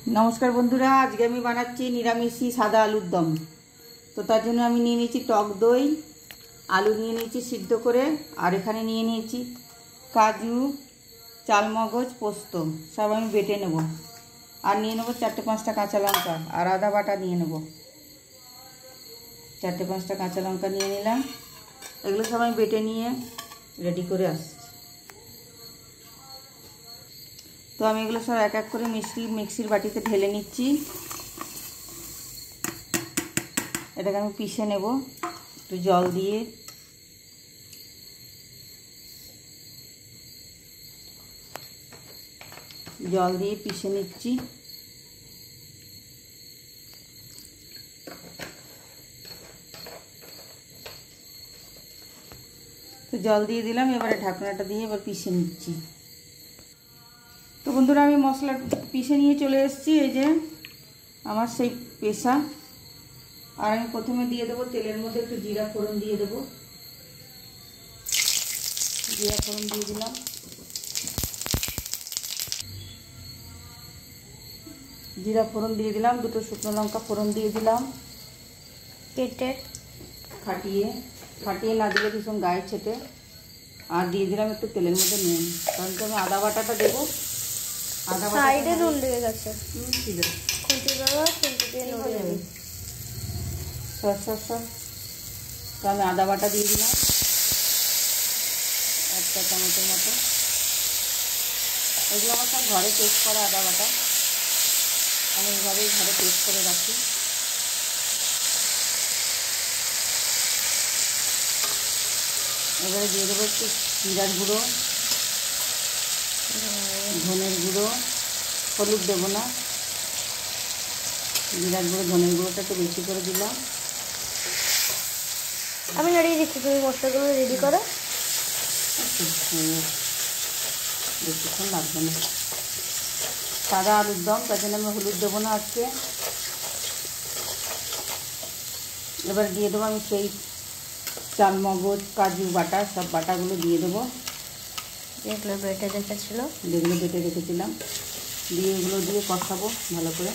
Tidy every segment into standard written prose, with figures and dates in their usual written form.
नमस्कार बंधुरा आज के बनाচ্ছি निरामिषी सादा आलुर दम। तो तार जন্য আমি নিয়ে নিয়েছি টক দই, আলু নিয়ে নিয়েছি সিদ্ধ করে, আর এখানে নিয়ে নিয়েছি কাজু, চালমগজ, পোস্ত সব আমি বেটে নেব। আর নিয়ে নেব 4-5টা কাঁচা লঙ্কা আর আদা বাটা নিয়ে নেব। 4-5টা কাঁচা লঙ্কা নিয়ে নিলাম। এগুলো সব আমি বেটে নিয়ে রেডি করে আসছি। তো আমি এগুলো সব এক এক করে মিক্সির বাটিতে ঢেলে নিচ্ছি। এটাকে আমি পিষে নেব একটু জল দিয়ে। জল দিয়ে পিষে নিচ্ছি। তো জল দিয়ে দিলাম, এবারে ঢাকনাটা দিয়ে এবার পিষে নিচ্ছি। তো বন্ধুরা আমি মশলা পিষে নিয়ে চলে এসেছি। এই যে আমার সেই পেশা। আর আমি প্রথমে দিয়ে দেবো তেলের মধ্যে একটু জিরা ফোড়ন দিয়ে দেবো। জিরা ফোড়ন দিয়ে দিলাম। জিরা ফোড়ন দিয়ে দিলাম, 2টো শুকনো লঙ্কা ফোড়ন দিয়ে দিলাম। কেটে ফাটিয়ে না দিলে ভীষণ গায়ে ছেটে। আর দিয়ে দিলাম একটু তেলের মধ্যে নুন, কারণ তো আমি আদা বাটাটা দেবো। আদা বাটা সাইডে নুন লেগে গেছে। ঠিক আছে, খুঁটি দেবো, খুঁটি দিয়ে নুন দেবে। তো আমি আদা বাটা দিয়ে দিলাম 1 চামচের মতো। এগুলো আমার সব ঘরে পেস্ট করা আদা বাটা, আমি এইভাবেই ঘরে পেস্ট করে রাখি। এবারে দিয়ে দেবো একটু জিরার গুঁড়ো, ধনের গুঁড়ো, হলুদ দেবো না। জিরার গুঁড়ো, ধনের গুঁড়োটা একটু বেশি করে দিলাম। আমি নাড়িয়ে দিচ্ছি, তুমি মশলাগুলো রেডি করো। বেশিক্ষণ লাগবে না। সাদা আলুর দম, তার জন্য আমি হলুদ দেবো না আজকে। এবার দিয়ে দেবো আমি সেই চালমগজ, কাজু বাটা, সব বাটাগুলো দিয়ে দেবো। যেগুলো বেটে রেখেছিলাম দিয়ে এগুলো দিয়ে কষাবো ভালো করে।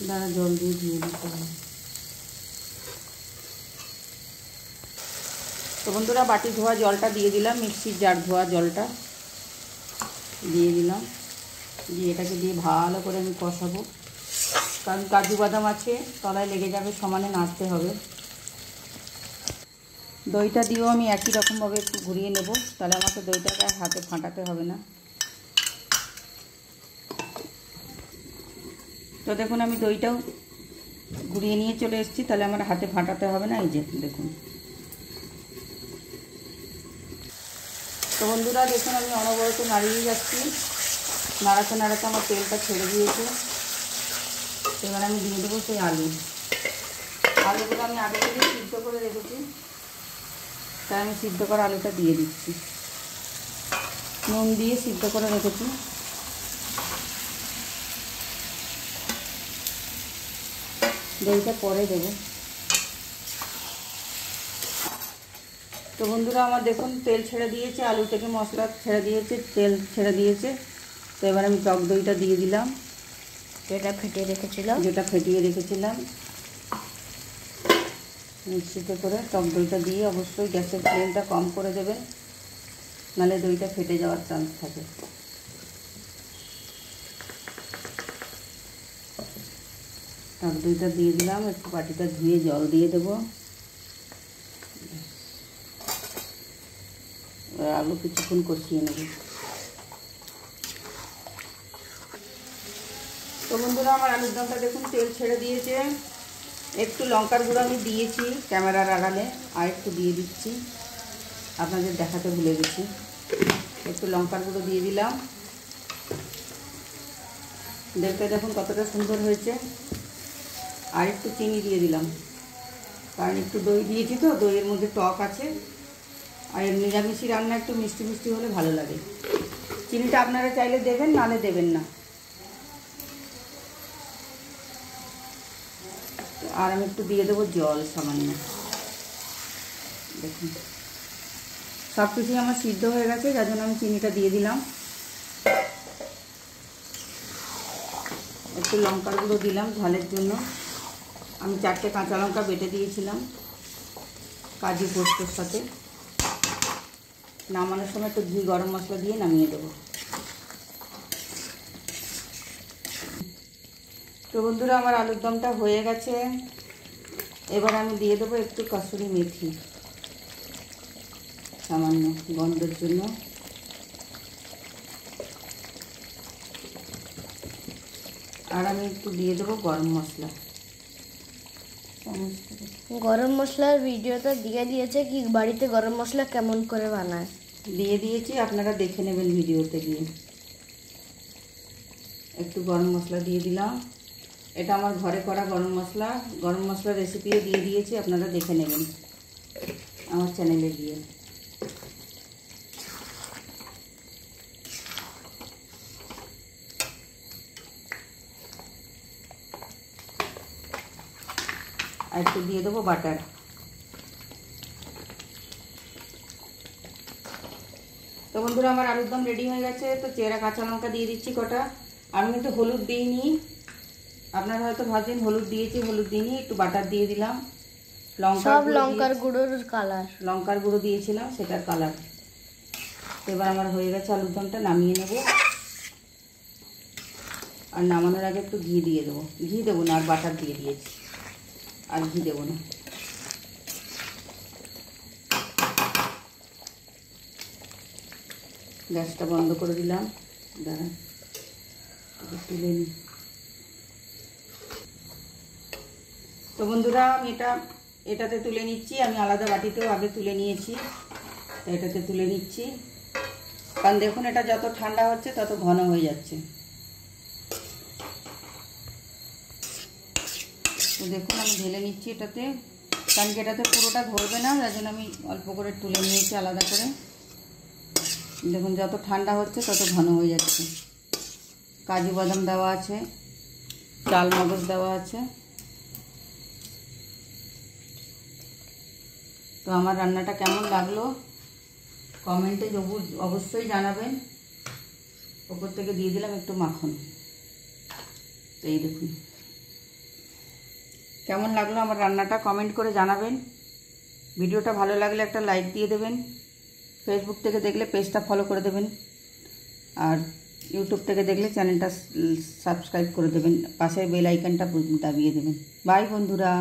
দাঁড়া, জল দিয়ে ধুয়ে দিতে হবে। তো বন্ধুরা বাটি ধোয়া জলটা দিয়ে দিলাম, মিক্সির জার ধোয়া জলটা দিয়ে দিলাম। দিয়ে এটাকে দিয়ে ভালো করে আমি কষাবো, কারণ কাজু বাদাম আছে, তলায় লেগে যাবে, সমানে নাড়তে হবে। দইটা দিয়েও আমি একই রকমভাবে একটু ঘুরিয়ে নেব, তাহলে আমাকে দইটাকে আর হাতে ফাটাতে হবে না। তো দেখুন আমি দইটাও ঘুরিয়ে নিয়ে চলে এসেছি, তাহলে আমার হাতে ফাটাতে হবে না। এই যে দেখুন। তো বন্ধুরা দেখুন আমি অনবরত নাড়িয়ে যাচ্ছি। নাড়াতে নাড়াতে আমার তেলটা ছেড়ে দিয়েছে। এবার আমি দিয়ে দেবো সেই আলুগুলো আমি আগে থেকে সিদ্ধ করে রেখেছি, তাই আমি সিদ্ধ করা আলুটা দিয়ে দিচ্ছি। নুন দিয়ে সিদ্ধ করে রেখেছি। দইটা পরে দেবো। তো বন্ধুরা আমার দেখুন তেল ছেড়ে দিয়েছে, আলু থেকে মশলা ছেড়ে দিয়েছে, তেল ছেড়ে দিয়েছে। তো এবার আমি টক দইটা দিয়ে দিলাম, যেটা ফেটিয়ে রেখেছিলাম মিক্সিতে করে। টক দইটা দিয়ে অবশ্যই গ্যাসের ফ্লেমটা কম করে দেবেন, নাহলে দইটা ফেটে যাওয়ার চান্স থাকে। টক দইটা দিয়ে দিলাম, একটু বাটিটা ধুয়ে জল দিয়ে দেবো। আলু কিছুক্ষণ কষিয়ে নেব। তো বন্ধুরা আমার আলুর দমটা দেখুন তেল ছেড়ে দিয়েছে। একটু লঙ্কার গুঁড়ো আমি দিয়েছি ক্যামেরার আড়ালে, আর একটু দিয়ে দিচ্ছি, আপনাদের দেখাতে ভুলে গেছি। একটু লঙ্কার গুঁড়ো দিয়ে দিলাম। দেখতে দেখুন কতটা সুন্দর হয়েছে। আর একটু চিনি দিয়ে দিলাম, কারণ একটু দই দিয়েছি তো, দইয়ের মধ্যে টক আছে। আর নিরামিষি রান্না একটু মিষ্টি মিষ্টি হলে ভালো লাগে। চিনিটা আপনারা চাইলে দেবেন, নাহলে দেবেন না। আর আমি একটু দিয়ে দেবো জল সামান্য। দেখুন সব কিছুই আমার সিদ্ধ হয়ে গেছে, যার জন্য আমি চিনিটা দিয়ে দিলাম। একটু লঙ্কার গুঁড়ো দিলাম ঝালের জন্য। আমি 4টে কাঁচা লঙ্কা বেটে দিয়েছিলাম কাজু পোস্তর সাথে। নামানোর সময় একটু ঘি গরম মশলা দিয়ে নামিয়ে দেবো। তো বন্ধুরা আমার আলুর দমটা হয়ে গেছে। এবার আমি দিয়ে দেবো একটু কসুরি মেথি, সামান্য গন্ধের জন্য। আর আমি একটু দিয়ে দেবো গরম মশলা। গরম মশলার ভিডিওটা দিয়ে দিয়েছে কি বাড়িতে গরম মশলা কেমন করে বানায় দিয়ে দিয়েছি, আপনারা দেখে নেবেন ভিডিওতে গিয়ে। একটু গরম মশলা দিয়ে দিলাম। এটা আমার ঘরে করা গরম মশলা রেসিপিও দিয়ে দিয়েছি, আপনারা দেখে নেবেন আমার চ্যানেলে গিয়ে। আর একটু দিয়ে দেবো বাটার। তো বন্ধুরা আমার আলুর দম রেডি হয়ে গেছে। তো চেরা কাঁচা লঙ্কা দিয়ে দিচ্ছি কটা। আমি কিন্তু হলুদ দিইনি, আপনারা হয়তো ভাবছেন হলুদ দিয়েছি, হলুদ দিইনি। একটু বাটার দিয়ে দিলাম। লঙ্কার গুঁড়োর কালার, লঙ্কার গুঁড়ো দিয়েছিলাম, সেটার কালার। এবার আমার হয়ে গেছে আলুর দমটা, নামিয়ে নেব। আর নামানোর আগে একটু ঘি দিয়ে দেবো। ঘি দেবো না, আর বাটার দিয়ে দিয়েছি, আর ঘি দেবো না। গ্যাসটা বন্ধ করে দিলাম। দাঁড়ান তুলে নিই। তো বন্ধুরা আমি এটাতে তুলে নিচ্ছি। আমি আলাদা বাটিতেও আগে তুলে নিয়েছি, তো এটাতে তুলে নিচ্ছি। কারণ দেখুন এটা যত ঠান্ডা হচ্ছে তত ঘন হয়ে যাচ্ছে। তো দেখুন আমি ঢেলে নিচ্ছি এটাতে, কারণ কি এটাতে পুরোটা ধরবে না, যার জন্য আমি অল্প করে তুলে নিয়েছি আলাদা করে। দেখুন যত ঠান্ডা হচ্ছে তত ঘন হয়ে যাচ্ছে। কাজু বাদাম দেওয়া আছে, চাল মগজ দেওয়া আছে। তো আমার রান্নাটা কেমন লাগলো কমেন্টে অবশ্যই জানাবেন। ওপর থেকে দিয়ে দিলাম একটু মাখন। তো এই দেখুন কেমন লাগলো আমার রান্নাটা কমেন্ট করে জানাবেন। ভিডিওটা ভালো লাগলে একটা লাইক দিয়ে দেবেন। ফেসবুক থেকে দেখলে পেজটা ফলো করে দেবেন, আর ইউটিউব থেকে দেখলে চ্যানেলটা সাবস্ক্রাইব করে দেবেন। পাশের বেল আইকনটা দাবিয়ে দেবেন। বাই বন্ধুরা।